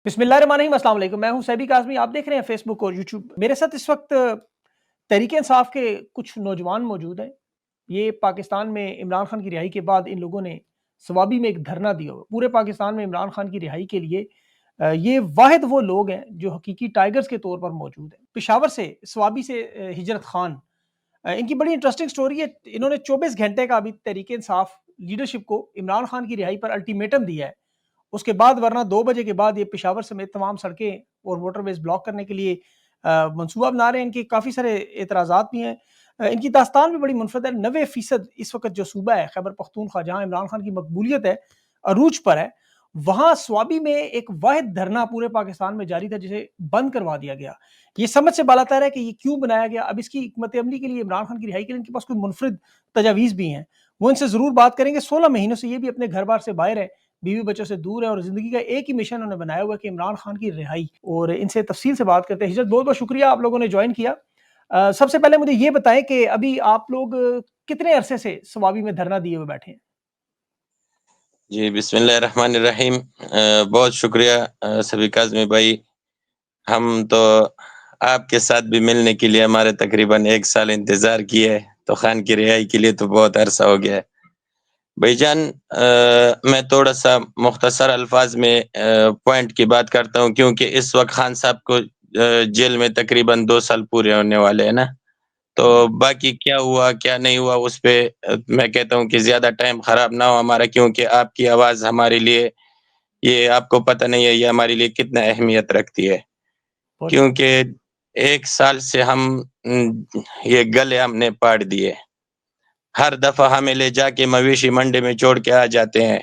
بسم اللہ الرحمن الرحیم، السلام علیکم۔ میں ہوں سیبی کاظمی، آپ دیکھ رہے ہیں فیس بک اور یوٹیوب۔ میرے ساتھ اس وقت تحریک انصاف کے کچھ نوجوان موجود ہیں۔ یہ پاکستان میں عمران خان کی رہائی کے بعد ان لوگوں نے سوابی میں ایک دھرنا دیا ہوا پورے پاکستان میں عمران خان کی رہائی کے لیے۔ یہ واحد وہ لوگ ہیں جو حقیقی ٹائیگرز کے طور پر موجود ہیں۔ پشاور سے سوابی سے ہجرت خان، ان کی بڑی انٹرسٹنگ سٹوری ہے۔ انہوں نے 24 گھنٹے کا ابھی تحریک انصاف لیڈرشپ کو عمران خان کی رہائی پر الٹیمیٹم دیا ہے۔ اس کے بعد ورنہ 2 بجے کے بعد یہ پشاور سمیت تمام سڑکیں اور موٹر ویز بلاک کرنے کے لیے منصوبہ بنا رہے ہیں۔ ان کے کافی سارے اعتراضات بھی ہیں۔ ان کی داستان بھی بڑی منفرد ہے۔ 90% اس وقت جو صوبہ ہے خیبر پختونخوا، جہاں عمران خان کی مقبولیت ہے عروج پر ہے، وہاں سوابی میں ایک واحد دھرنا پورے پاکستان میں جاری تھا جسے بند کروا دیا گیا۔ یہ سمجھ سے بالاتر ہے کہ یہ کیوں بنایا گیا۔ اب اس کی حکمت عملی کے لیے، عمران خان کی رہائی کے لیے ان کے پاس کوئی منفرد تجاویز بھی ہیں، وہ ان سے ضرور بات کریں گے۔ 16 مہینوں سے یہ بھی اپنے گھر بار سے باہر ہے، بیوی بچوں سے دور ہے، اور زندگی کا ایک ہی مشن انہوں نے بنایا ہوا ہے کہ عمران خان کی رہائی۔ اور ان سے تفصیل سے بات کرتے ہیں۔ ہجرت، بہت بہت شکریہ آپ لوگوں نے جوائن کیا۔ سب سے پہلے مجھے یہ بتائیں کہ ابھی آپ لوگ کتنے عرصے سے سوابی میں دھرنا دیے ہوئے بیٹھے ہیں؟ جی بسم اللہ الرحمن الرحیم۔ بہت شکریہ سبی کاظمی بھائی۔ ہم تو آپ کے ساتھ بھی ملنے کے لیے ہمارے تقریباً 1 سال انتظار کیا ہے، تو خان کی رہائی کے لیے تو بہت عرصہ ہو گیا ہے بھائی جان۔ میں تھوڑا سا مختصر الفاظ میں پوائنٹ کی بات کرتا ہوں، کیونکہ اس وقت خان صاحب کو جیل میں تقریباً 2 سال پورے ہونے والے ہیں نا، تو باقی کیا ہوا کیا نہیں ہوا اس پہ میں کہتا ہوں کہ زیادہ ٹائم خراب نہ ہو ہمارا، کیونکہ آپ کی آواز ہمارے لیے، یہ آپ کو پتہ نہیں ہے یہ ہمارے لیے کتنا اہمیت رکھتی ہے، کیونکہ 1 سال سے ہم یہ گلے ہم نے پاڑ دیے۔ ہر دفعہ ہمیں لے جا کے مویشی منڈی میں چھوڑ کے آ جاتے ہیں،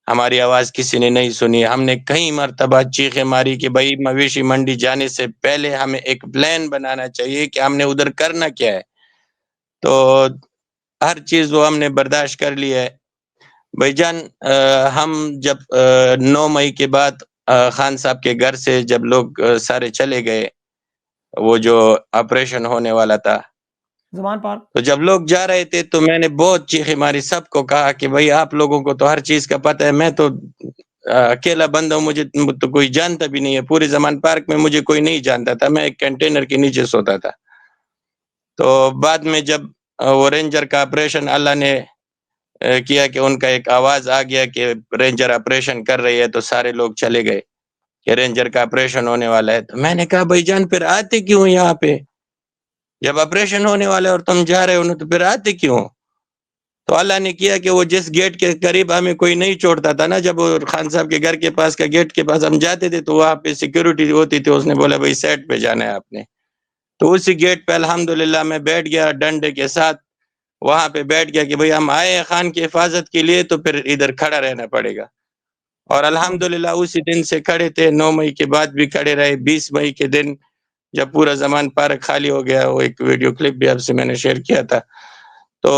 ہماری آواز کسی نے نہیں سنی۔ ہم نے کئی مرتبہ چیخیں ماری کہ بھائی مویشی منڈی جانے سے پہلے ہمیں ایک پلان بنانا چاہیے کہ ہم نے ادھر کرنا کیا ہے، تو ہر چیز وہ ہم نے برداشت کر لی ہے بھائی جان۔ ہم جب 9 مئی کے بعد خان صاحب کے گھر سے جب لوگ سارے چلے گئے، وہ جو آپریشن ہونے والا تھا، زمان پار، تو جب لوگ جا رہے تھے تو میں نے بہت چیخیں ماری، سب کو کہا کہ بھائی آپ لوگوں کو تو ہر چیز کا پتہ ہے، میں تو اکیلا بندہ ہوں، مجھے تو کوئی جانتا بھی نہیں ہے، پورے زمان پارک میں مجھے کوئی نہیں جانتا تھا، میں ایک کنٹینر کے نیچے سوتا تھا۔ تو بعد میں جب وہ رینجر کا آپریشن اللہ نے کیا کہ ان کا ایک آواز آ گیا کہ رینجر آپریشن کر رہی ہے، تو سارے لوگ چلے گئے کہ رینجر کا آپریشن ہونے والا ہے۔ تو میں نے کہا بھائی جان پھر آتے کیوں یہاں پہ، جب آپریشن ہونے والا ہے اور تم جا رہے ہو تو پھر آتے کیوں؟ تو اللہ نے کیا کہ وہ جس گیٹ کے قریب ہمیں کوئی نہیں چھوڑتا تھا نا، جب وہ خان صاحب کے گھر کے پاس کا گیٹ کے پاس ہم جاتے تھے تو وہاں پہ سیکیورٹی ہوتی تھی، اس نے بولا بھائی سیٹ پہ جانا ہے آپ نے، تو اسی گیٹ پہ الحمدللہ میں بیٹھ گیا ڈنڈے کے ساتھ، وہاں پہ بیٹھ گیا کہ بھئی ہم آئے ہیں خان کی حفاظت کے لیے تو پھر ادھر کھڑا رہنا پڑے گا، اور الحمدللہ اسی دن سے کھڑے تھے۔ 9 مئی کے بعد بھی کھڑے رہے۔ 20 مئی کے دن جب پورا زمان پارک خالی ہو گیا، وہ ایک ویڈیو کلپ بھی آپ سے میں نے شیئر کیا تھا، تو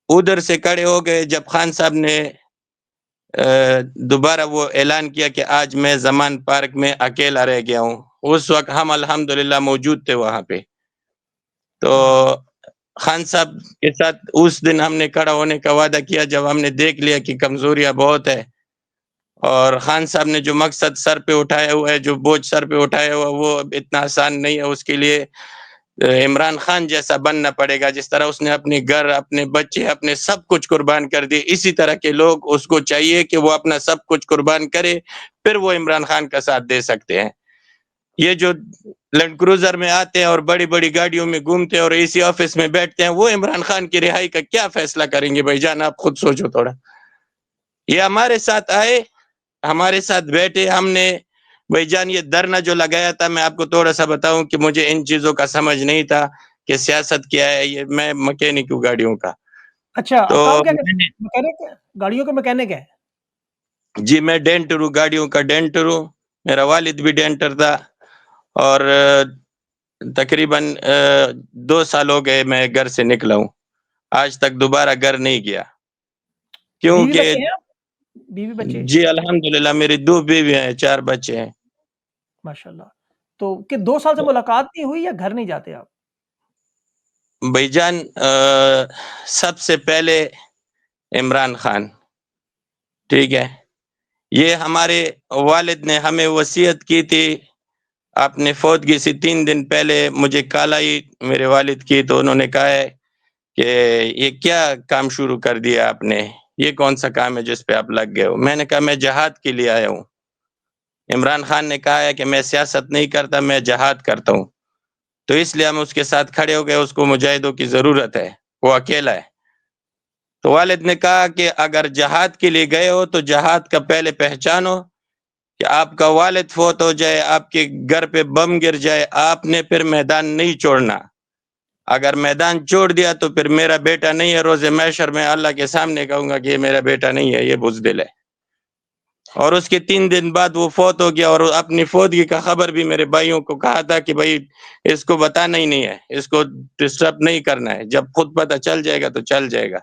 ادھر سے کھڑے ہو گئے۔ جب خان صاحب نے دوبارہ وہ اعلان کیا کہ آج میں زمان پارک میں اکیلا رہ گیا ہوں، اس وقت ہم الحمدللہ موجود تھے وہاں پہ، تو خان صاحب کے ساتھ اس دن ہم نے کھڑا ہونے کا وعدہ کیا جب ہم نے دیکھ لیا کہ کمزوریاں بہت ہے، اور خان صاحب نے جو مقصد سر پہ اٹھایا ہوا ہے، جو بوجھ سر پہ اٹھایا ہوا، وہ اتنا آسان نہیں ہے۔ اس کے لیے عمران خان جیسا بننا پڑے گا، جس طرح اس نے اپنے گھر، اپنے بچے، اپنے سب کچھ قربان کر دیے، اسی طرح کے لوگ اس کو چاہیے کہ وہ اپنا سب کچھ قربان کرے، پھر وہ عمران خان کا ساتھ دے سکتے ہیں۔ یہ جو لینڈ کروزر میں آتے ہیں اور بڑی بڑی گاڑیوں میں گھومتے ہیں اور اسی آفس میں بیٹھتے ہیں، وہ عمران خان کی رہائی کا کیا فیصلہ کریں گے بھائی جان؟ آپ خود سوچو تھوڑا۔ یہ ہمارے ساتھ آئے، ہمارے ساتھ بیٹھے، ہم نے بھائی جان یہ دھرنا جو لگایا تھا، میں آپ کو تھوڑا سا بتاؤں کہ مجھے ان چیزوں کا سمجھ نہیں تھا کہ سیاست کیا ہے، یہ میں مکینک ہوں گاڑیوں کا، اچھا تو آپ کام کیا کرتے ہیں؟ میکینک، گاڑیوں کے میکینک ہے؟ جی میں ڈینٹر ہوں، گاڑیوں کا ڈینٹر ہوں، میرا والد بھی ڈینٹر تھا، اور تقریباً 2 سال ہو گئے میں گھر سے نکلا ہوں، آج تک دوبارہ گھر نہیں گیا، بیوی کیونکہ بچے ہیں آپ؟ بیوی بچے؟ جی الحمدللہ میری 2 بیوی ہیں، 4 بچے ہیں۔ ماشاءاللہ۔ تو کہ 2 سال سے ملاقات نہیں ہوئی یا گھر نہیں جاتے آپ؟ بھائی جان سب سے پہلے عمران خان، ٹھیک ہے، یہ ہمارے والد نے ہمیں وصیت کی تھی. اپنے فوتگی سے 3 دن پہلے مجھے کال آئی میرے والد کی، تو انہوں نے کہا ہے کہ یہ کیا کام شروع کر دیا آپ نے، یہ کون سا کام ہے جس پہ آپ لگ گئے ہو. میں نے کہا میں جہاد کے لیے آیا ہوں. عمران خان نے کہا ہے کہ میں سیاست نہیں کرتا، میں جہاد کرتا ہوں، تو اس لیے ہم اس کے ساتھ کھڑے ہو گئے. اس کو مجاہدوں کی ضرورت ہے، وہ اکیلا ہے. تو والد نے کہا کہ اگر جہاد کے لیے گئے ہو تو جہاد کا پہلے پہچانو کہ آپ کا والد فوت ہو جائے، آپ کے گھر پہ بم گر جائے، آپ نے پھر میدان نہیں چھوڑنا. اگر میدان چھوڑ دیا تو پھر میرا بیٹا نہیں ہے، روز محشر میں اللہ کے سامنے کہوں گا کہ یہ میرا بیٹا نہیں ہے، یہ بزدل ہے. اور اس کے 3 دن بعد وہ فوت ہو گیا. اور اپنی فوتگی کا خبر بھی میرے بھائیوں کو کہا تھا کہ بھائی اس کو بتانا ہی نہیں ہے، اس کو ڈسٹرب نہیں کرنا ہے، جب خود پتہ چل جائے گا تو چل جائے گا.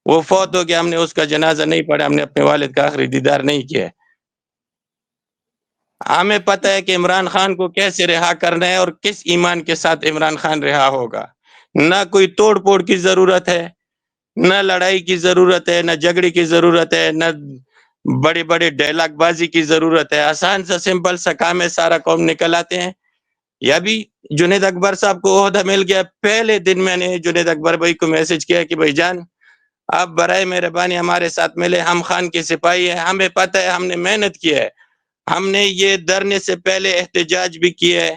وہ فوت ہو گیا، ہم نے اس کا جنازہ نہیں پڑھا، ہم نے اپنے والد کا آخری دیدار نہیں کیا. ہمیں پتہ ہے کہ عمران خان کو کیسے رہا کرنا ہے اور کس ایمان کے ساتھ عمران خان رہا ہوگا. نہ کوئی توڑ پھوڑ کی ضرورت ہے، نہ لڑائی کی ضرورت ہے، نہ جھگڑے کی ضرورت ہے، نہ بڑے بڑے ڈائلاگ بازی کی ضرورت ہے. آسان سا سمپل سا کام ہے، سارا قوم نکل آتے ہیں. یا بھی جنید اکبر صاحب کو عہدہ مل گیا، پہلے دن میں نے جنید اکبر بھائی کو میسج کیا کہ بھائی جان آپ برائے مہربانی ہمارے ساتھ ملے، ہم خان کے سپاہی ہیں، ہمیں پتہ ہے ہم نے محنت کی ہے، ہم نے یہ دھرنے سے پہلے احتجاج بھی کیا ہے،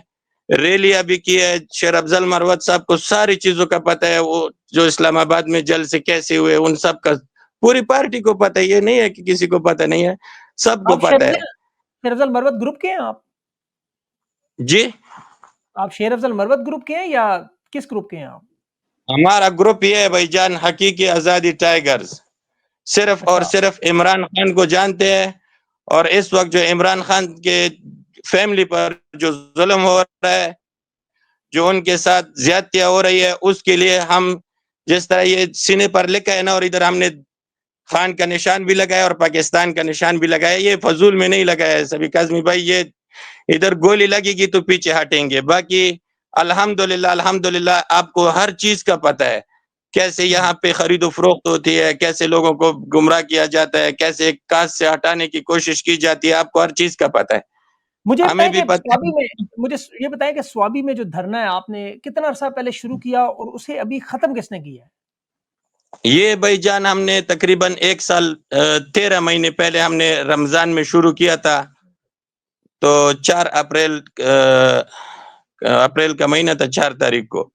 ریلیاں بھی کی ہے. شیر افضل مروت صاحب کو ساری چیزوں کا پتہ ہے، وہ جو اسلام آباد میں جلسے کیسے ہوئے ان سب کا پوری پارٹی کو پتہ ہے. یہ نہیں ہے کہ کسی کو پتہ نہیں ہے، سب کو آپ پتہ ہے. شیر افضل مروت گروپ کے ہیں آپ؟ جی آپ شیر افضل مروت گروپ کے ہیں یا کس گروپ کے ہیں آپ؟ ہمارا گروپ یہ ہے بھائی جان، حقیقی آزادی ٹائیگرز. صرف اور اچھا، صرف عمران خان کو جانتے ہیں. اور اس وقت جو عمران خان کے فیملی پر جو ظلم ہو رہا ہے، جو ان کے ساتھ زیادتیاں ہو رہی ہے، اس کے لیے ہم جس طرح یہ سینے پر لکھا ہے نا، اور ادھر ہم نے خان کا نشان بھی لگایا اور پاکستان کا نشان بھی لگایا. یہ فضول میں نہیں لگایا ہے سبھی کاظمی بھائی، یہ ادھر گولی لگے گی تو پیچھے ہٹیں گے. باقی الحمدللہ آپ کو ہر چیز کا پتہ ہے، کیسے یہاں پہ خرید و فروخت ہوتی ہے، کیسے لوگوں کو گمراہ کیا جاتا ہے، کیسے کاج سے ہٹانے کی کوشش کی جاتی ہے، آپ کو ہر چیز کا پتہ ہے. مجھے ہمیں بتائیں بھی کہ پتہ سوابی میں مجھے یہ بتائیں کہ سوابی میں جو دھرنا ہے آپ نے کتنا عرصہ پہلے شروع کیا اور اسے ابھی ختم کس نے کیا ہے؟ یہ بھائی جان ہم نے تقریباً 1 سال 13 مہینے پہلے ہم نے رمضان میں شروع کیا تھا. تو 4 اپریل کا مہینہ تھا، 4 تاریخ کو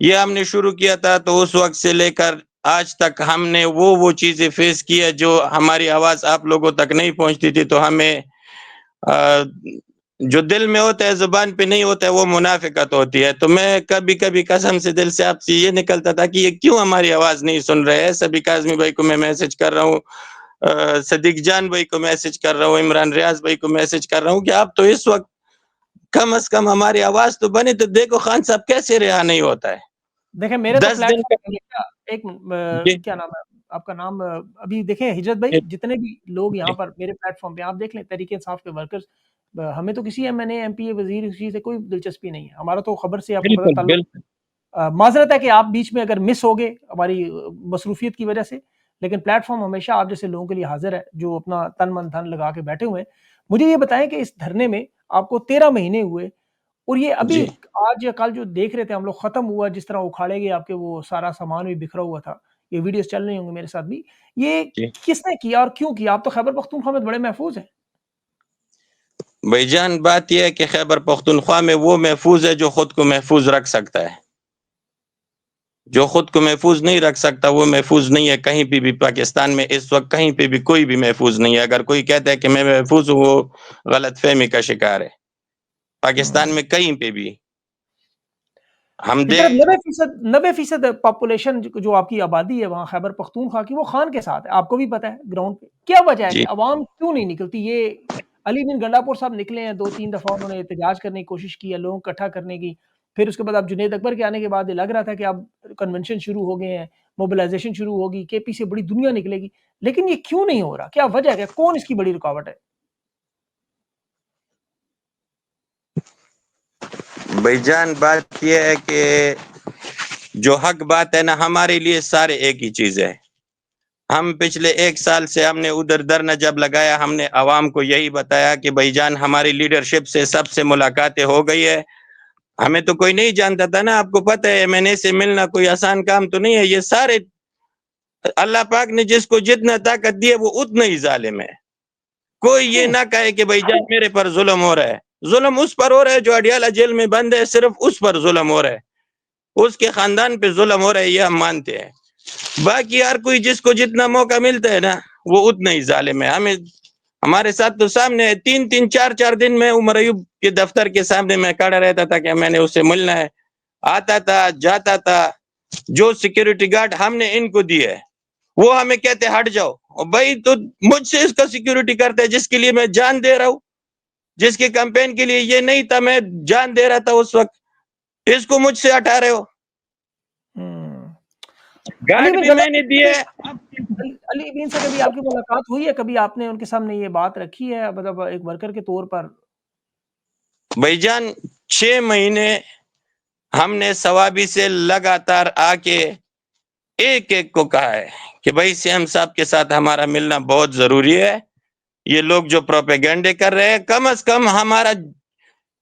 یہ ہم نے شروع کیا تھا. تو اس وقت سے لے کر آج تک ہم نے وہ چیزیں فیس کی ہے جو ہماری آواز آپ لوگوں تک نہیں پہنچتی تھی. تو ہمیں جو دل میں ہوتا ہے زبان پہ نہیں ہوتا ہے وہ منافقت ہوتی ہے. تو میں کبھی کبھی قسم سے دل سے آپ سے یہ نکلتا تھا کہ یہ کیوں ہماری آواز نہیں سن رہے ہیں. سبھی کاظمی بھائی کو میں میسج کر رہا ہوں، صدیق جان بھائی کو میسج کر رہا ہوں، عمران ریاض بھائی کو میسج کر رہا ہوں کہ آپ تو اس وقت کم از کم ہماری آواز تو بنے. تو دیکھو خان صاحب کیسے رہا نہیں ہوتا ہے. دیکھیں میرے تو 10 پلیٹ دن فارم ایک جی کیا نام ہے آپ کا نام، ابھی دیکھیں ہجرت بھائی، جتنے بھی لوگ یہاں پر میرے پلیٹ فارم پہ آپ دیکھ لیں تحریک انصاف کے ورکرز، ہمیں تو کسی M N A M P A وزیر کسی سے کوئی دلچسپی نہیں ہے. ہمارا تو خبر سے آپ کو پتہ بالکل تعلق. بالکل معذرت ہے کہ آپ بیچ میں اگر مس ہو گئے ہماری مصروفیت کی وجہ سے، لیکن پلیٹ فارم ہمیشہ آپ جیسے لوگوں کے لیے حاضر ہے جو اپنا تن من دھن لگا کے بیٹھے ہوئے ہیں. مجھے یہ بتائیں کہ اس دھرنے میں آپ کو 13 مہینے ہوئے اور یہ ابھی جی آج یا کل جو دیکھ رہے تھے ہم لوگ ختم ہوا، جس طرح اکھاڑے گئے آپ کے وہ سارا سامان بھی بکھرا ہوا تھا، یہ ویڈیوز چل رہی ہوں گے میرے ساتھ بھی. یہ جی کس نے کیا اور کیوں کیا؟ آپ تو خیبر پختونخوا میں بڑے محفوظ ہیں. بھائی جان بات یہ ہے کہ خیبر پختونخوا میں وہ محفوظ ہے جو خود کو محفوظ رکھ سکتا ہے. جو خود کو محفوظ نہیں رکھ سکتا وہ محفوظ نہیں ہے. کہیں پہ بھی پاکستان میں اس وقت کہیں پہ بھی کوئی بھی محفوظ نہیں ہے. اگر کوئی کہتا ہے کہ میں محفوظ ہوں وہ غلط فہمی کا شکار ہے. پاکستان میں کہیں پہ بھی ہم جس طرح دیکھ 90% پاپولیشن جو آپ کی آبادی ہے وہاں خیبر پختونخوا کی، وہ خان کے ساتھ ہے. آپ کو بھی پتہ ہے گراؤنڈ پہ کیا وجہ ہے جی کہ عوام کیوں نہیں نکلتی. یہ علی بن گنڈا صاحب نکلے ہیں 2-3 دفعہ، انہوں نے احتجاج کرنے کی کوشش کی ہے، لوگوں کو اکٹھا کرنے کی. پھر اس کے بعد اب جنید اکبر کے آنے کے بعد یہ لگ رہا تھا کہ اب کنونشن شروع ہو گئے ہیں، موبلائزیشن شروع ہوگی، کے پی سے بڑی دنیا نکلے گی. لیکن یہ کیوں نہیں ہو رہا؟ کیا وجہ ہے؟ کون اس کی بڑی رکاوٹ ہے؟ بھائی جان بات یہ ہے کہ جو حق بات ہے نا، ہمارے لیے سارے ایک ہی چیز ہے. ہم پچھلے 1 سال سے ہم نے ادھر دھرنا جب لگایا، ہم نے عوام کو یہی بتایا کہ بھائی جان ہماری لیڈرشپ سے سب سے ملاقاتیں ہو گئی ہے. ہمیں تو کوئی نہیں جانتا تھا نا، آپ کو پتہ ہے MNA سے ملنا کوئی آسان کام تو نہیں ہے. یہ سارے اللہ پاک نے جس کو جتنا طاقت دی ہے وہ اتنا ہی ظالم ہے. کوئی یہ نہ کہے کہ بھائی جان میرے پر ظلم ہو رہا ہے. ظلم اس پر ہو رہا ہے جو اڈیالہ جیل میں بند ہے، صرف اس پر ظلم ہو رہا ہے، اس کے خاندان پہ ظلم ہو رہا ہے، یہ ہم مانتے ہیں. باقی ہر کوئی جس کو جتنا موقع ملتا ہے نا وہ اتنا ہی ظالم ہے. ہمارے ساتھ تو سامنے 3-4 دن میں عمر ایوب کے دفتر کے سامنے میں کھڑا رہتا تھا کہ میں نے اسے ملنا ہے. آتا تھا جاتا تھا. جو سیکیورٹی گارڈ ہم نے ان کو دی ہے وہ ہمیں کہتے ہٹ جاؤ. اور بھائی تو مجھ سے اس کا سیکیورٹی کرتا ہے جس کے لیے میں جان دے رہا ہوں، جس کے کیمپین کے لیے یہ نہیں تھا میں جان دے رہا تھا اس وقت، اس کو مجھ سے ہٹا رہے ہو. علی گارڈ بن بھی میں نے جناب، دیے. علی بن سے کبھی آپ کی ملاقات ہوئی ہے؟ کبھی آپ نے ان کے سامنے یہ بات رکھی ہے، مطلب ایک ورکر کے طور پر؟ بھائی جان 6 مہینے ہم نے ثوابی سے لگاتار آ کے ایک ایک کو کہا ہے کہ بھائی CM صاحب کے ساتھ ہمارا ملنا بہت ضروری ہے. یہ لوگ جو پروپیگنڈے کر رہے ہیں، کم از کم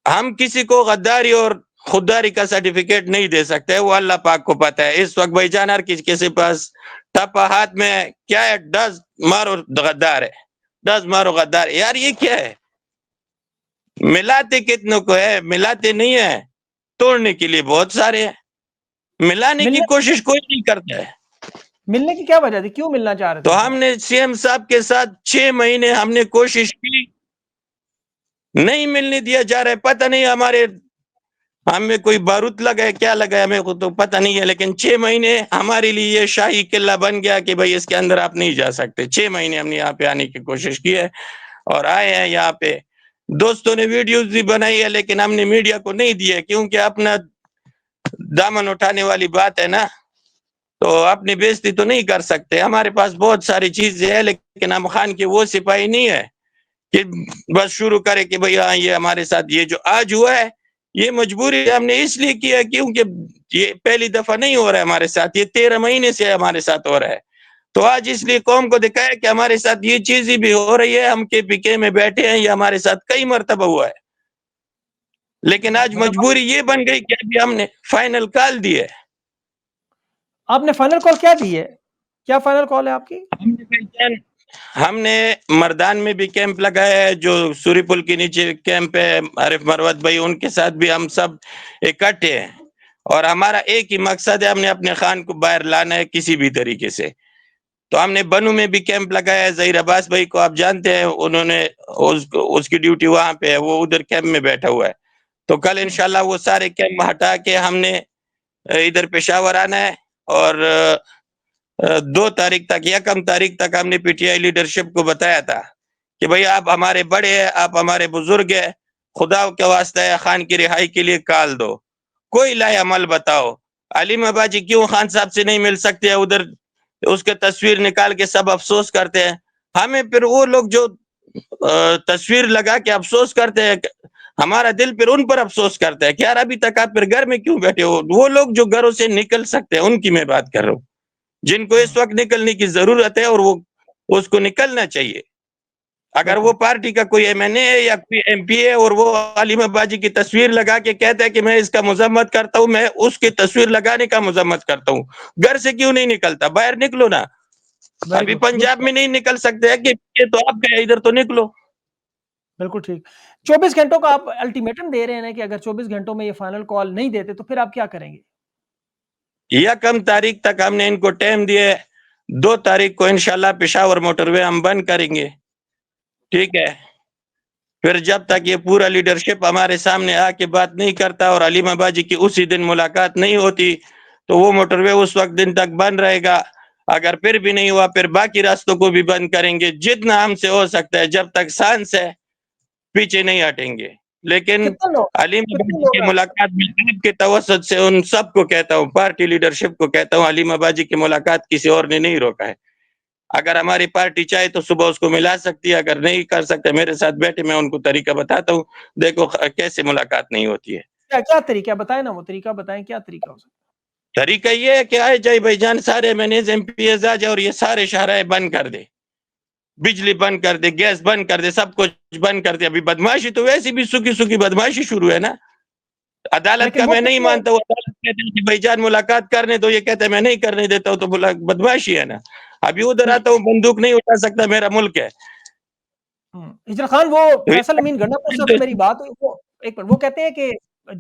ہم کسی کو غداری اور خودداری کا سرٹیفکیٹ نہیں دے سکتے، وہ اللہ پاک کو پتہ ہے. اس وقت بھائی جان ہر کسی پاس ٹپا ہاتھ میں کیا ہے، ڈز مارو غدار ہے، ڈز مارو غدار. یار یہ کیا ہے؟ ملاتے کتنوں کو ہے، ملاتے نہیں ہے. توڑنے کے لیے بہت سارے ہیں، ملانے کی کوشش کوئی نہیں کرتا ہے. ملنے کی کیا وجہ تھی؟ کیوں ملنا چاہ رہے تھے تو پھر ہم آپ؟ نے CM صاحب کے ساتھ 6 مہینے ہم نے کوشش کی، نہیں ملنے دیا جا رہا ہے. پتہ نہیں ہمیں کوئی بارود لگا ہے، کیا لگا ہے ہمیں کو تو پتہ نہیں ہے. لیکن 6 مہینے ہمارے لیے یہ شاہی قلعہ بن گیا کہ بھائی اس کے اندر آپ نہیں جا سکتے. 6 مہینے ہم نے یہاں پہ آنے کی کوشش کی ہے اور آئے ہیں یہاں پہ. دوستوں نے ویڈیوز بھی بنائی ہے لیکن ہم نے میڈیا کو نہیں دی ہے، کیونکہ اپنا دامن اٹھانے والی بات ہے نا، تو اپنی بےزتی تو نہیں کر سکتے. ہمارے پاس بہت ساری چیزیں ہیں لیکن ہم خان کے وہ سپاہی نہیں ہے کہ بس شروع کرے کہ بھئی ہاں یہ ہمارے ساتھ یہ جو آج ہوا ہے یہ مجبوری ہم نے اس لیے کیا کیونکہ یہ پہلی دفعہ نہیں ہو رہا ہے ہمارے ساتھ، یہ 13 مہینے سے ہمارے ساتھ ہو رہا ہے. تو آج اس لیے قوم کو دکھایا کہ ہمارے ساتھ یہ چیزیں بھی ہو رہی ہے. ہم KPK میں بیٹھے ہیں، یہ ہمارے ساتھ کئی مرتبہ ہوا ہے، لیکن آج مجبوری یہ بن گئی کہ ابھی ہم نے فائنل کال دی ہے. آپ نے فائنل کال کیا دی ہے؟ کیا فائنل کال ہے آپ کی؟ ہم نے مردان میں بھی کیمپ لگایا ہے، جو سوری پل کے نیچے کیمپ ہے، عارف مروت بھائی ان کے ساتھ بھی ہم سب اکٹھے ہیں. اور ہمارا ایک ہی مقصد ہے، ہم نے اپنے خان کو باہر لانا ہے کسی بھی طریقے سے. تو ہم نے بنو میں بھی کیمپ لگایا ہے. ظہیر عباس بھائی کو آپ جانتے ہیں، انہوں نے اس کی ڈیوٹی وہاں پہ ہے، وہ ادھر کیمپ میں بیٹھا ہوا ہے. تو کل انشاءاللہ وہ سارے کیمپ ہٹا کے ہم نے ادھر پشاور آنا ہے. اور 2 تاریخ تک، 1 تاریخ تک ہم نے PTI لیڈرشپ کو بتایا تھا کہ بھئی آپ ہمارے بڑے ہیں، آپ ہمارے بزرگ ہیں، خدا کے واسطہ ہے خان کی رہائی کے لیے کال دو، کوئی لائے عمل بتاؤ. علیم ابا جی کیوں خان صاحب سے نہیں مل سکتے؟ ادھر اس کے تصویر نکال کے سب افسوس کرتے ہیں. ہمیں پھر وہ لوگ جو تصویر لگا کے افسوس کرتے ہیں، ہمارا دل پھر ان پر افسوس کرتا ہے کہ یار ابھی تک آپ پھر گھر میں کیوں بیٹھے ہو؟ وہ لوگ جو گھروں سے نکل سکتے ہیں ان کی میں بات کر رہا ہوں، جن کو اس وقت نکلنے کی ضرورت ہے اور وہ اس کو نکلنا چاہیے. اگر وہ پارٹی کا کوئی MNA ہے یا کوئی MP ہے اور وہ علیم ابا جی کی تصویر لگا کے کہتا ہے کہ میں اس کا مذمت کرتا ہوں، میں اس کی تصویر لگانے کا مذمت کرتا ہوں، گھر سے کیوں نہیں نکلتا؟ باہر نکلو نا. ابھی پنجاب میں نہیں نکل سکتے ہیں کہ یہ تو آپ گئے ادھر تو نکلو. بالکل ٹھیک. 24 گھنٹوں کا آپ الٹیمیٹم دے رہے ہیں کہ اگر 24 گھنٹوں میں یہ فائنل کال نہیں دیتے تو پھر آپ کیا کریں گے؟ 1 تاریخ تک ہم نے ان کو ٹائم دیے. 2 تاریخ کو انشاءاللہ پشاور موٹر وے ہم بند کریں گے. ٹھیک ہے، پھر جب تک یہ پورا لیڈرشپ ہمارے سامنے آ کے بات نہیں کرتا اور علیم ابا جی کی اسی دن ملاقات نہیں ہوتی تو وہ موٹر وے اس وقت دن تک بند رہے گا. اگر پھر بھی نہیں ہوا پھر باقی راستوں کو بھی بند کریں گے، جتنا ہم سے ہو سکتا ہے. جب تک سانس ہے پیچھے نہیں ہٹیں گے. لیکن کتنے لوگ علیم ابا کتنے جی لوگ کی ہیں؟ ملاقات میں آپ کے توسط سے ان سب کو کہتا ہوں، پارٹی لیڈرشپ کو کہتا ہوں، علیم ابا جی کی ملاقات کسی اور نے نہیں روکا ہے. اگر ہماری پارٹی چاہے تو صبح اس کو ملا سکتی ہے، اگر نہیں کر سکتے میرے ساتھ بیٹھے، میں ان کو طریقہ بتاتا ہوں، دیکھو کیسے ملاقات نہیں ہوتی ہے. کیا طریقہ بتائیں نا، وہ طریقہ بتائیں، کیا طریقہ ہو سکتا ہے؟ طریقہ یہ ہے کہ آئے جائے بھائی جان سارے MPs آ جائے اور یہ سارے شاہراہیں بند کر دے، بجلی بند کر دے، گیس بند کر دے، سب کچھ بند کر دے. ابھی بدماشی تو ویسی بھی سکی سکی بدماشی شروع ہے نا. عدالت کا لیکن وہ میں نہیں کتنے مانتا ہوں. عدالت کہتے ہیں کہ بھائی جان ملاقات کرنے دو، یہ کہتے ہیں میں نہیں کرنے دیتا ہوں، تو بدماشی ہے نا. ابھی ادھر نہیں آتا ہوں، بندوق نہیں اٹھا سکتا، میرا ملک ہے. ہجر خان، وہ تو فیصل امین گنڈا پور صاحب سے میری بات ہوئی، وہ ایک منٹ، وہ کہتے ہیں کہ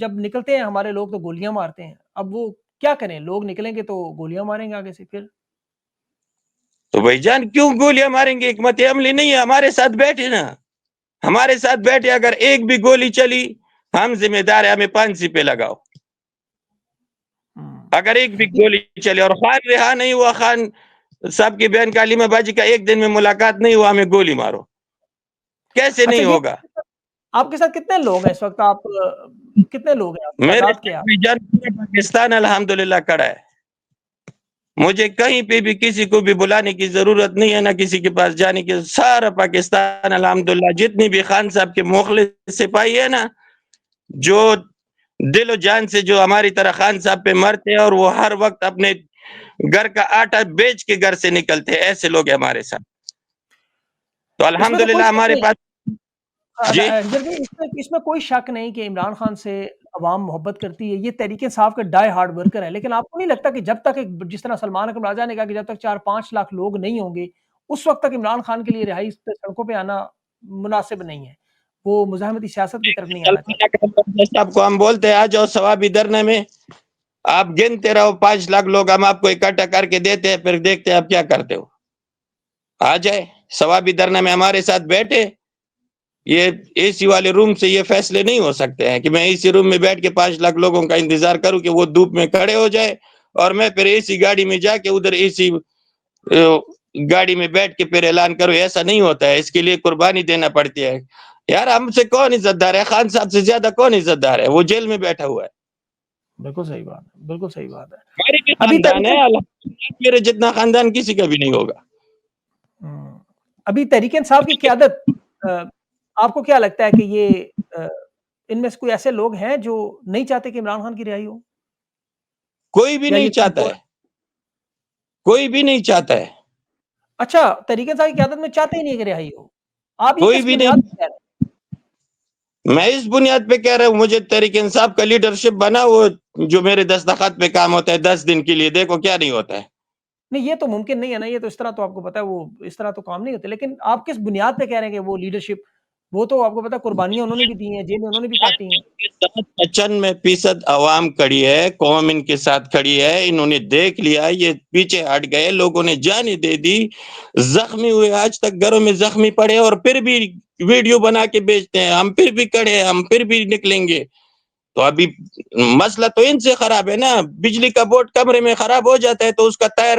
جب نکلتے ہیں ہمارے لوگ تو گولیاں مارتے ہیں. اب وہ کیا کریں، لوگ نکلیں گے تو گولیاں ماریں گے آگے سے پھر. تو بھائی جان کیوں گولیاں ماریں گے؟ حکمت عملی نہیں ہے. ہمارے ساتھ بیٹھے نا، ہمارے ساتھ بیٹھے. اگر ایک بھی گولی چلی ہم ذمہ دار ہیں، ہمیں پھانسی پہ لگاؤ. اگر ایک بھی گولی چلے اور خان رہا نہیں ہوا، خان صاحب کی بہن کالیمہ باجی کا ایک دن میں ملاقات نہیں ہوا، ہمیں گولی مارو. کیسے اچھا، نہیں یہ ہوگا؟ آپ کے ساتھ کتنے لوگ ہیں اس وقت؟ آپ کتنے لوگ ہیں؟ آپ کی میرے تعداد کیا ساتھ ہے؟ بھی جان پورا پاکستان الحمدللہ کھڑا ہے. مجھے کہیں پہ بھی کسی کو بھی بلانے کی ضرورت نہیں ہے، نہ کسی کے پاس جانے کی. سارا پاکستان الحمدللہ، جتنی بھی خان صاحب کے مخلص سپاہی ہے نا، جو دل و جان سے جو ہماری طرح خان صاحب پہ مرتے ہیں، اور وہ ہر وقت اپنے گھر کا آٹا بیچ کے گھر سے نکلتے ہیں، ایسے لوگ ہیں ہمارے ساتھ. تو اس میں تو کوئی الحمدللہ شک ہمارے نہیں، پاس. جی ہجر بھائی، اس میں کوئی شک نہیں کہ عمران خان سے عوام محبت کرتی ہے. یہ تحریک انصاف کا ڈائی ہارڈ ورکر ہے. لیکن آپ کو نہیں لگتا کہ جب تک جس طرح سلمان اکرم راجہ نے کہا کہ جب تک 4-5 لاکھ لوگ نہیں ہوں گے، اس وقت تک عمران خان کے لیے رہائی سڑکوں پہ آنا مناسب نہیں ہے؟ وہ مزاحمتی سیاست کی طرف نہیں آنا سلمان چاہتے. اکرم صاحب کو ہم بولتے ہیں آ جاؤ ثوابی دھرنے میں، آپ گنتے رہو 5 لاکھ لوگ ہم آپ کو اکٹھا کر کے دیتے ہیں، پھر دیکھتے ہیں آپ کیا کرتے ہو. آ جائے ثوابی دھرنے میں ہمارے ساتھ بیٹھے. یہ اے سی والے روم سے یہ فیصلے نہیں ہو سکتے ہیں کہ میں اے سی روم میں بیٹھ کے 5 لاکھ لوگوں کا انتظار کروں کہ وہ دھوپ میں کھڑے ہو جائے، اور میں پھر اے سی گاڑی میں جا کے ادھر اے سی گاڑی میں بیٹھ کے پھر اعلان کروں. ایسا نہیں ہوتا ہے. اس کے لیے قربانی دینا پڑتی ہے. یار ہم سے کون عزت دار ہے؟ خان صاحب سے زیادہ کون عزت دار ہے؟ وہ جیل میں بیٹھا ہوا ہے. بالکل صحیح بات ہے، بالکل صحیح بات ہے. ہمارے بھی ابھی خاندان ہے تحریک الحمدللہ، میرے جتنا خاندان کسی کا بھی نہیں ہوگا. ابھی تحریک انصاف کی قیادت، آپ کو کیا لگتا ہے کہ یہ ان میں سے کوئی ایسے لوگ ہیں جو نہیں چاہتے کہ عمران خان کی رہائی ہو، کوئی بھی یا نہیں یہ چاہتا کمزور ہے، ہے؟ کوئی بھی نہیں چاہتا ہے، اچھا، تحریک انصاف کی قیادت میں چاہتے ہی نہیں کہ رہائی ہو. آپ یہ کوئی کس بھی بنیاد نہیں. پہ کہہ رہے ہیں؟ میں اس بنیاد پہ کہہ رہا ہوں، مجھے تحریک انصاف کا لیڈرشپ بنا، وہ جو میرے دستخط پہ کام ہوتا ہے 10 دن کے لیے، دیکھو کیا نہیں ہوتا ہے. نہیں، یہ تو ممکن نہیں ہے نا. یہ تو اس طرح تو آپ کو پتا ہے، وہ اس طرح تو کام نہیں ہوتے. لیکن آپ کس بنیاد پہ کہہ رہے ہیں کہ وہ لیڈرشپ، وہ تو آپ کو پتا ہے قربانیاں انہوں نے بھی دی ہیں، جیلیں انہوں نے بھی کاٹی ہیں. 95% عوام کھڑی ہے، قوم ان کے ساتھ کھڑی ہے. انہوں نے دیکھ لیا، یہ پیچھے ہٹ گئے، لوگوں نے جانیں دے دی، زخمی ہوئے، آج تک گھروں میں زخمی پڑے، اور پھر بھی ویڈیو بنا کے بیچتے ہیں ہم پھر بھی کھڑے ہیں، ہم پھر بھی نکلیں گے. تو ابھی مسئلہ تو ان سے خراب ہے نا. بجلی کا بورڈ کمرے میں خراب ہو جاتا ہے تو اس کا تائر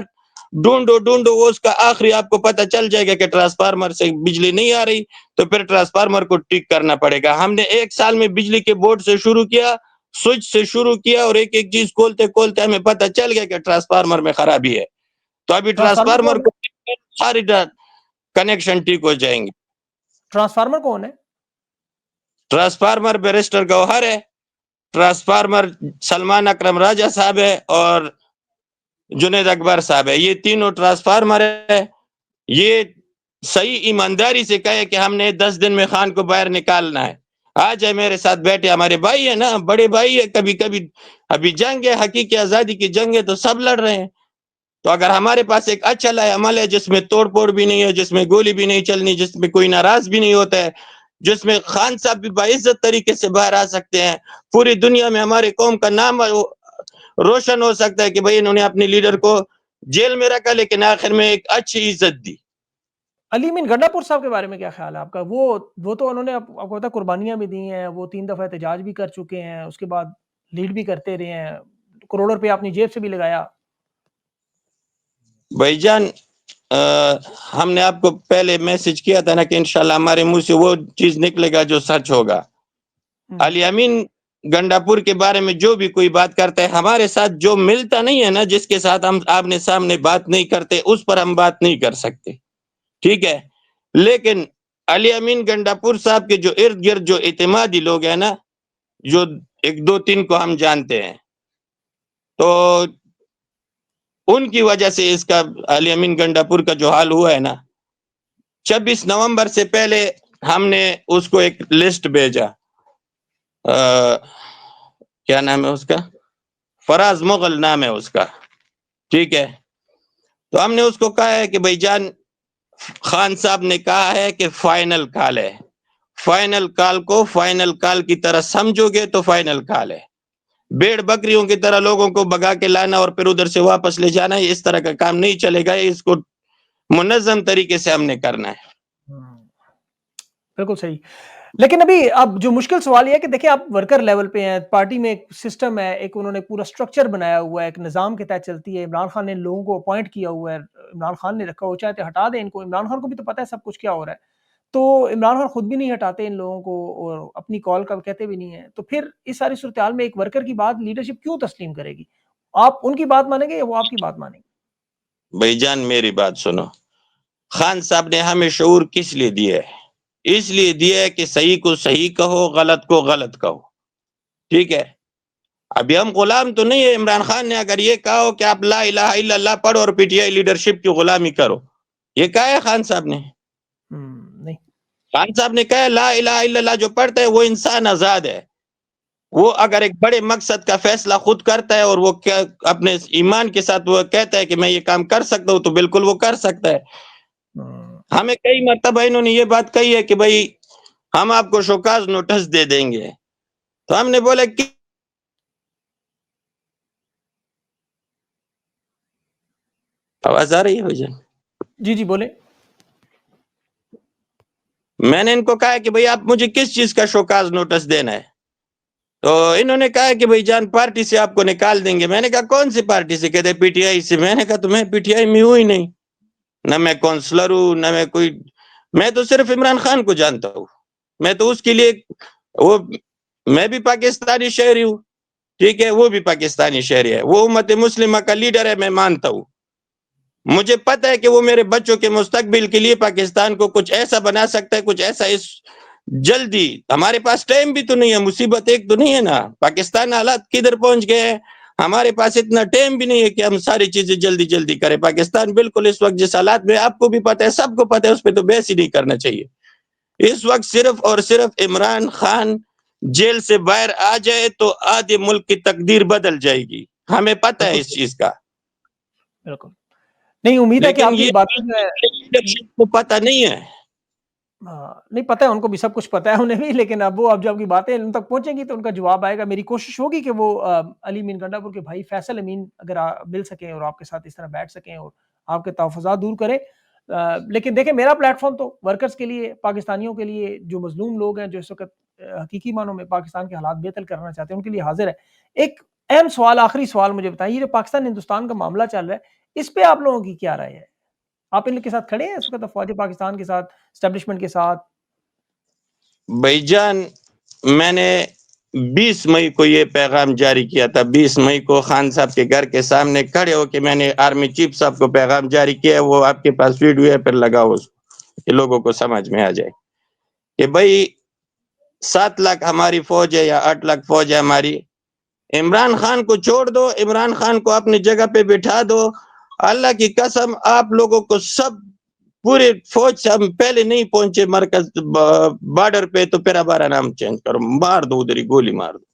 ڈھونڈو، وہ اس کا آخری آپ کو پتہ چل جائے گا کہ ٹرانسفارمر سے بجلی نہیں آ رہی، تو پھر ٹرانسفارمر کو ٹھیک کرنا پڑے گا. ہم نے 1 سال میں بجلی کے بورڈ سے شروع کیا، سوئچ سے شروع کیا، اور ایک ایک چیز کھولتے ہمیں پتہ چل گیا کہ ٹرانسفارمر میں خرابی ہے. تو ابھی ٹرانسفارمر ٹرانسفارمر کون ہے؟ کو ساری کنیکشن ٹھیک ہو جائیں گے. ٹرانسفارمر کون ہے؟ ٹرانسفارمر بیرسٹر گوہر ہے، ٹرانسفارمر سلمان اکرم راجہ صاحب ہے، اور جنید اکبر صاحب ہے. یہ تینوں ٹرانسفارمر ہے. یہ صحیح ایمانداری سے کہے کہ ہم نے 10 دن میں خان کو باہر نکالنا ہے. آ جائے میرے ساتھ بیٹھے، ہمارے بھائی ہیں نا، بڑے بھائی ہے. کبھی کبھی ابھی جنگ ہے، حقیقی آزادی کی جنگ ہے، تو سب لڑ رہے ہیں. تو اگر ہمارے پاس ایک اچھا عمل ہے جس میں توڑ پھوڑ بھی نہیں ہے، جس میں گولی بھی نہیں چلنی، جس میں کوئی ناراض بھی نہیں ہوتا ہے، جس میں خان صاحب بھی باعزت طریقے سے باہر آ سکتے ہیں، پوری دنیا میں ہمارے قوم کا نام روشن ہو سکتا ہے کہ بھئی انہوں نے اپنی لیڈر کو جیل میں رکھا لیکن آخر میں ایک اچھی عزت دی. علی امین گنڈا پور صاحب کے بارے میں کیا خیال ہے آپ کا؟ وہ تو انہوں نے آپ کو پتا قربانیاں بھی دی ہیں، وہ 3 دفعہ احتجاج بھی کر چکے ہیں، اس کے بعد لیڈ بھی کرتے رہے ہیں، کروڑوں روپے اپنی جیب سے بھی لگایا. بھائی جان ہم نے آپ کو پہلے میسج کیا تھا نا کہ انشاءاللہ ہمارے منہ سے وہ چیز نکلے گا جو سچ ہوگا. علی امین گنڈا پور کے بارے میں جو بھی کوئی بات کرتا ہے، ہمارے ساتھ جو ملتا نہیں ہے نا، جس کے ساتھ ہم آمنے سامنے بات نہیں کرتے، اس پر ہم بات نہیں کر سکتے، ٹھیک ہے. لیکن علی امین گنڈا پور صاحب کے جو ارد گرد جو اعتمادی لوگ ہیں نا، جو 1 2 3 کو ہم جانتے ہیں، تو ان کی وجہ سے اس کا علی امین گنڈا پور کا جو حال ہوا ہے نا، 26 نومبر سے پہلے ہم نے اس کو ایک لسٹ بھیجا، کیا نام ہے اس کا، فراز مغل نام ہے اس کا، ٹھیک ہے. تو ہم نے اس کو کہا ہے کہ بھائی جان، خان صاحب نے کہا ہے کہ فائنل کال ہے، فائنل کال کو فائنل کال کی طرح سمجھو گے تو فائنل کال ہے. بھیڑ بکریوں کی طرح لوگوں کو بگا کے لانا اور پھر ادھر سے واپس لے جانا، اس طرح کا کام نہیں چلے گا. اس کو منظم طریقے سے ہم نے کرنا ہے. بالکل صحیح. لیکن ابھی اب جو مشکل سوال یہ ہے کہ دیکھیں آپ ورکر لیول پہ ہیں، پارٹی میں ایک سسٹم ہے، ایک انہوں نے پورا سٹرکچر بنایا ہوا ہے، ایک نظام کے تحت چلتی ہے. عمران خان نے لوگوں کو اپوائنٹ کیا ہوا ہے، عمران خان نے رکھا ہوا، چاہے تو ہٹا دیں ان کو. عمران خان کو بھی تو پتہ ہے سب کچھ کیا ہو رہا ہے، تو عمران خان خود بھی نہیں ہٹاتے ان لوگوں کو اور اپنی کال کا کہتے بھی نہیں ہیں. تو پھر اس ساری صورتحال میں ایک ورکر کی بات لیڈرشپ کیوں تسلیم کرے گی؟ آپ ان کی بات مانیں گے یا وہ آپ کی بات مانیں گے؟ بھائی جان میری بات سنو، خان صاحب نے ہمیں شعور کس لیے دیا ہے؟ اس لیے دیا ہے کہ صحیح کو صحیح کہو، غلط کو غلط کہو، ٹھیک ہے. ابھی ہم غلام تو نہیں ہے. عمران خان نے اگر یہ کہا ہو کہ آپ لا الہ الا اللہ پڑھو اور پی ٹی آئی لیڈرشپ کی غلامی کرو، یہ کہا ہے خان صاحب نے؟ نہیں. خان صاحب نے کہا لا الہ الا اللہ جو پڑھتا ہے وہ انسان آزاد ہے. وہ اگر ایک بڑے مقصد کا فیصلہ خود کرتا ہے اور وہ اپنے ایمان کے ساتھ وہ کہتا ہے کہ میں یہ کام کر سکتا ہوں، تو بالکل وہ کر سکتا ہے. ہمیں کئی مرتبہ انہوں نے یہ بات کہی ہے کہ بھائی ہم آپ کو شوکاز نوٹس دے دیں گے، تو ہم نے بولا کہ آواز آ رہی ہے بھائی جان؟ جی جی بولیں. میں نے ان کو کہا کہ بھائی آپ مجھے کس چیز کا شوکاز نوٹس دینا ہے؟ تو انہوں نے کہا کہ بھائی جان پارٹی سے آپ کو نکال دیں گے. میں نے کہا کون سی پارٹی سے؟ کہتے پی ٹی آئی سے. میں نے کہا تو میں پی ٹی آئی میں ہوں ہی نہیں، نہ میں کونسلر ہوں، نہ میں کوئی، میں تو صرف عمران خان کو جانتا ہوں. میں تو اس کے لیے وہ، میں بھی پاکستانی شہری ہوں، ٹھیک ہے، وہ بھی پاکستانی شہری ہے، وہ امت مسلمہ کا لیڈر ہے، میں مانتا ہوں. مجھے پتہ ہے کہ وہ میرے بچوں کے مستقبل کے لیے پاکستان کو کچھ ایسا بنا سکتا ہے، کچھ ایسا. اس جلدی ہمارے پاس ٹائم بھی تو نہیں ہے، مصیبت ایک تو نہیں ہے نا، پاکستان حالات کدھر پہنچ گئے ہیں. ہمارے پاس اتنا ٹائم بھی نہیں ہے کہ ہم ساری چیزیں جلدی جلدی کریں. پاکستان بالکل اس وقت جس حالات میں، آپ کو بھی پتہ ہے، سب کو پتہ ہے، اس پہ تو بحث ہی نہیں کرنا چاہیے. اس وقت صرف اور صرف عمران خان جیل سے باہر آ جائے تو آدھے ملک کی تقدیر بدل جائے گی. ہمیں پتہ ہے بالکل اس چیز کا. بالکل. نہیں، امید ہے کہ لیکن آپ کی یہ باتیں جو ہے، لیڈرشپ کو پتہ نہیں ہے. نہیں پتہ ہے ان کو بھی، سب کچھ پتہ ہے انہیں بھی، لیکن اب وہ اب جب کی باتیں ان تک پہنچیں گی تو ان کا جواب آئے گا. میری کوشش ہوگی کہ وہ علی امین گنڈا پور کے بھائی فیصل امین اگر مل سکیں اور آپ کے ساتھ اس طرح بیٹھ سکیں اور آپ کے تحفظات دور کریں. لیکن دیکھیں میرا پلیٹ فارم تو ورکرز کے لیے، پاکستانیوں کے لیے، جو مظلوم لوگ ہیں، جو اس وقت حقیقی معنوں میں پاکستان کے حالات بہتر کرنا چاہتے ہیں، ان کے لیے حاضر ہے. ایک اہم سوال، آخری سوال مجھے بتائیں، یہ جو پاکستان ہندوستان کا معاملہ چل رہا ہے، اس پہ آپ لوگوں کی کیا رائے ہے؟ آپ ان کے ساتھ کھڑے ہیں اس وقت، فوج پاکستان کے ساتھ، اسٹیبلشمنٹ کے ساتھ؟ بھائی جان میں نے 20 مئی کو یہ پیغام جاری کیا تھا. 20 مئی کو خان صاحب کے گھر کے سامنے کھڑے ہو کے میں نے آرمی چیف صاحب کو پیغام جاری کیا. وہ آپ کے پاس ویڈیو ہے، پھر لگاؤ اس کو کہ لوگوں کو سمجھ میں آ جائے کہ بھائی 7 لاکھ ہماری فوج ہے یا 8 لاکھ فوج ہے ہماری. عمران خان کو چھوڑ دو، عمران خان کو اپنی جگہ پہ بٹھا دو. اللہ کی قسم آپ لوگوں کو سب پورے فوج سے ہم پہلے نہیں پہنچے مرکز بارڈر پہ تو پھر ہمارا نام چینج کرو، مار دو ادھر ہی، گولی مار دو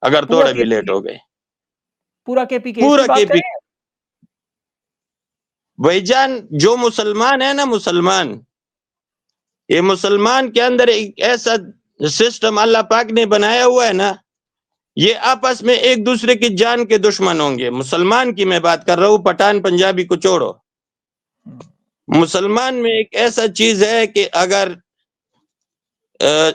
اگر پورا تھوڑا بھی کے پی لیٹ ہو گئے. پورا کے پی کے اس پورا کی کے بات پی. کریں. بھائی جان جو مسلمان ہے نا، مسلمان، یہ مسلمان کے اندر ایک ایسا سسٹم اللہ پاک نے بنایا ہوا ہے نا، یہ آپس میں ایک دوسرے کی جان کے دشمن ہوں گے. مسلمان کی میں بات کر رہا ہوں، پٹھان پنجابی کو چھوڑو. مسلمان میں ایک ایسا چیز ہے کہ اگر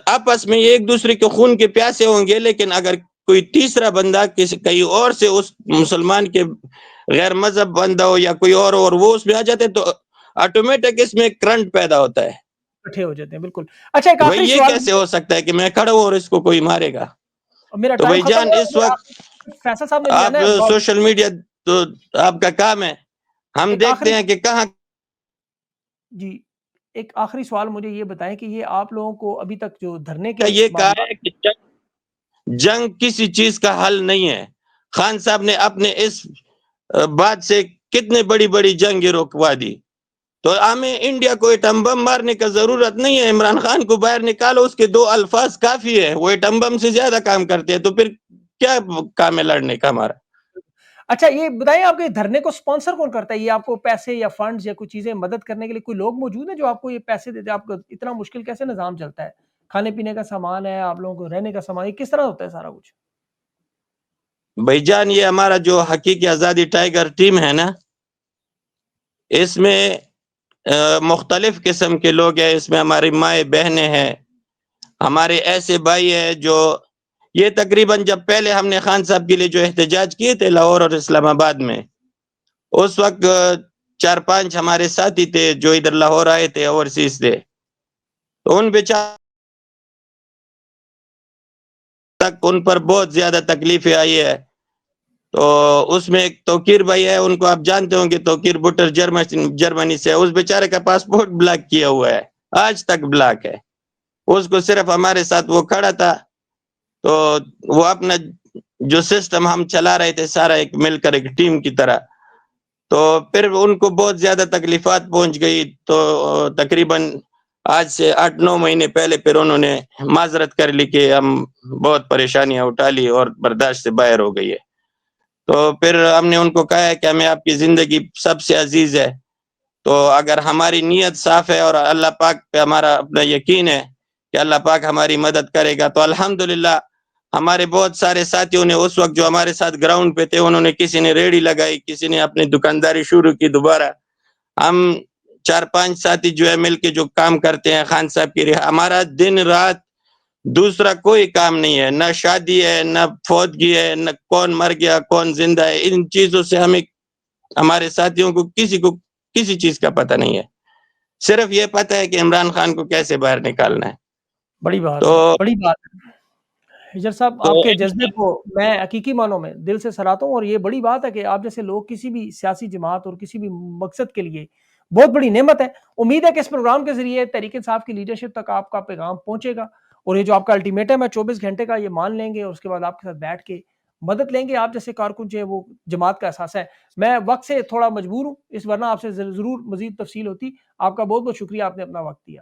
آپس میں ایک دوسرے کے خون کے پیاسے ہوں گے، لیکن اگر کوئی تیسرا بندہ کہیں اور سے اس مسلمان کے غیر مذہب بندہ ہو یا کوئی اور وہ اس میں آ جاتے تو آٹومیٹک اس میں کرنٹ پیدا ہوتا ہے. اکٹھے ہو جاتے ہیں. بالکل. اچھا ایک بھائی آخری یہ سوال، کیسے ہو سکتا ہے کہ میں کھڑا ہوں اور اس کو کوئی مارے گا؟ میرا تو ٹائم بھائی ختم جان ہوا. اس وقت فیصل صاحب نے بھی آپ جانا ہے. سوشل میڈیا تو آپ کا کام ہے، ہم ایک دیکھتے آخری، ہیں کہ کہاں. جی ایک آخری سوال مجھے یہ بتائیں کہ یہ آپ لوگوں کو ابھی تک جو دھرنے کے یہ کہا معاملات، ہے کہ جنگ کسی چیز کا حل نہیں ہے. خان صاحب نے اپنے اس بات سے کتنے بڑی بڑی جنگیں رکوا دی. تو ہمیں انڈیا کو ایٹم بم مارنے کا ضرورت نہیں ہے. عمران خان کو باہر نکالو, اس کے 2 الفاظ کافی ہے. وہ ایٹم بم سے زیادہ کام کرتے ہیں, تو پھر کیا کام ہے لڑنے کا ہمارا؟ اچھا یہ بتائیں آپ کے دھرنے کو سپانسر کون کرتا ہے؟ یہ آپ کو پیسے یا فنڈز یا کوئی چیزیں مدد کرنے کے لیے کوئی لوگ موجود ہیں جو آپ کو یہ پیسے دیتے ہیں؟ آپ کو اتنا مشکل کیسے نظام چلتا ہے؟ کھانے پینے کا سامان ہے, آپ لوگوں کو رہنے کا سامان, یہ کس طرح ہوتا ہے سارا کچھ؟ بھائی جان, یہ ہمارا جو حقیقی آزادی ٹائیگر ٹیم ہے نا, اس میں مختلف قسم کے لوگ ہیں. اس میں ہماری مائیں بہنیں ہیں, ہمارے ایسے بھائی ہیں جو یہ تقریباً جب پہلے ہم نے خان صاحب کے لیے جو احتجاج کیے تھے لاہور اور اسلام آباد میں, اس وقت 4-5 ہمارے ساتھی تھے جو ادھر لاہور آئے تھے اوورسیز سے. تو ان بیچاروں تک ان پر بہت زیادہ تکلیفیں آئی ہے. تو اس میں ایک توقیر بھائی ہے, ان کو آپ جانتے ہوں گے, توقیر بٹر جرمنی سے. اس بیچارے کا پاسپورٹ بلاک کیا ہوا ہے, آج تک بلاک ہے. اس کو صرف ہمارے ساتھ وہ کھڑا تھا, تو وہ اپنا جو سسٹم ہم چلا رہے تھے سارا ایک مل کر ایک ٹیم کی طرح, تو پھر ان کو بہت زیادہ تکلیفات پہنچ گئی. تو تقریباً آج سے 8-9 مہینے پہلے پھر انہوں نے معذرت کر لی کہ ہم بہت پریشانیاں اٹھا لی اور برداشت سے باہر ہو گئی ہے. تو پھر ہم نے ان کو کہا ہے کہ ہمیں آپ کی زندگی سب سے عزیز ہے, تو اگر ہماری نیت صاف ہے اور اللہ پاک پہ ہمارا اپنا یقین ہے کہ اللہ پاک ہماری مدد کرے گا, تو الحمدللہ ہمارے بہت سارے ساتھیوں نے اس وقت جو ہمارے ساتھ گراؤنڈ پہ تھے, انہوں نے کسی نے ریڑھی لگائی, کسی نے اپنی دکانداری شروع کی دوبارہ. ہم 4-5 ساتھی جو ہے مل کے جو کام کرتے ہیں خان صاحب کی, ہمارا دن رات دوسرا کوئی کام نہیں ہے, نہ شادی ہے, نہ فوتگی ہے, نہ کون مر گیا کون زندہ ہے. ان چیزوں سے ہمیں ہمارے ساتھیوں کو کسی چیز کا پتہ نہیں ہے. صرف یہ پتہ ہے کہ عمران خان کو کیسے باہر نکالنا ہے. بڑی بات تو ہے, بڑی بات ہے. ہجر صاحب, تو آپ کے جذبے کو میں حقیقی معنوں میں دل سے سراہتا ہوں, اور یہ بڑی بات ہے کہ آپ جیسے لوگ کسی بھی سیاسی جماعت اور کسی بھی مقصد کے لیے بہت بڑی نعمت ہے. امید ہے کہ اس پروگرام کے ذریعے تحریک انصاف کی لیڈرشپ تک آپ کا پیغام پہنچے گا, اور یہ جو آپ کا الٹیمیٹم ہے 24 گھنٹے کا, یہ مان لیں گے اور اس کے بعد آپ کے ساتھ بیٹھ کے مدد لیں گے. آپ جیسے کارکن جو ہے وہ جماعت کا احساس ہے. میں وقت سے تھوڑا مجبور ہوں, اس ورنہ آپ سے ضرور مزید تفصیل ہوتی. آپ کا بہت بہت شکریہ, آپ نے اپنا وقت دیا.